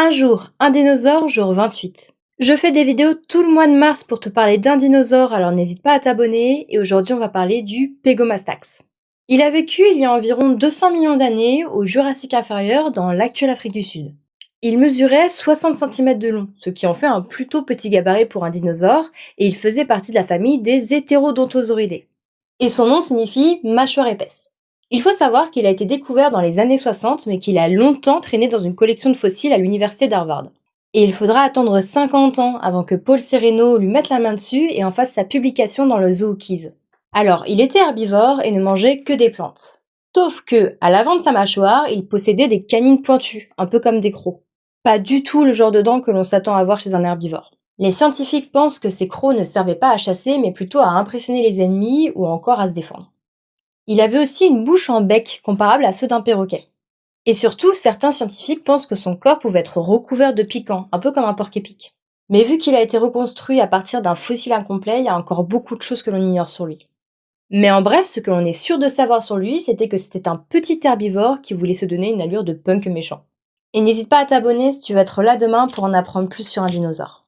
Un jour, un dinosaure, jour 28. Je fais des vidéos tout le mois de mars pour te parler d'un dinosaure, alors n'hésite pas à t'abonner, et aujourd'hui on va parler du Pegomastax. Il a vécu il y a environ 200 millions d'années au Jurassique inférieur dans l'actuelle Afrique du Sud. Il mesurait 60 cm de long, ce qui en fait un plutôt petit gabarit pour un dinosaure, et il faisait partie de la famille des Hétérodontosauridés. Et son nom signifie mâchoire épaisse. Il faut savoir qu'il a été découvert dans les années 60, mais qu'il a longtemps traîné dans une collection de fossiles à l'université d'Harvard. Et il faudra attendre 50 ans avant que Paul Sereno lui mette la main dessus et en fasse sa publication dans le Zookeys. Alors, il était herbivore et ne mangeait que des plantes. Sauf que, à l'avant de sa mâchoire, il possédait des canines pointues, un peu comme des crocs. Pas du tout le genre de dents que l'on s'attend à voir chez un herbivore. Les scientifiques pensent que ces crocs ne servaient pas à chasser, mais plutôt à impressionner les ennemis ou encore à se défendre. Il avait aussi une bouche en bec, comparable à ceux d'un perroquet. Et surtout, certains scientifiques pensent que son corps pouvait être recouvert de piquants, un peu comme un porc-épic. Mais vu qu'il a été reconstruit à partir d'un fossile incomplet, il y a encore beaucoup de choses que l'on ignore sur lui. Mais en bref, ce que l'on est sûr de savoir sur lui, c'était que c'était un petit herbivore qui voulait se donner une allure de punk méchant. Et n'hésite pas à t'abonner si tu veux être là demain pour en apprendre plus sur un dinosaure.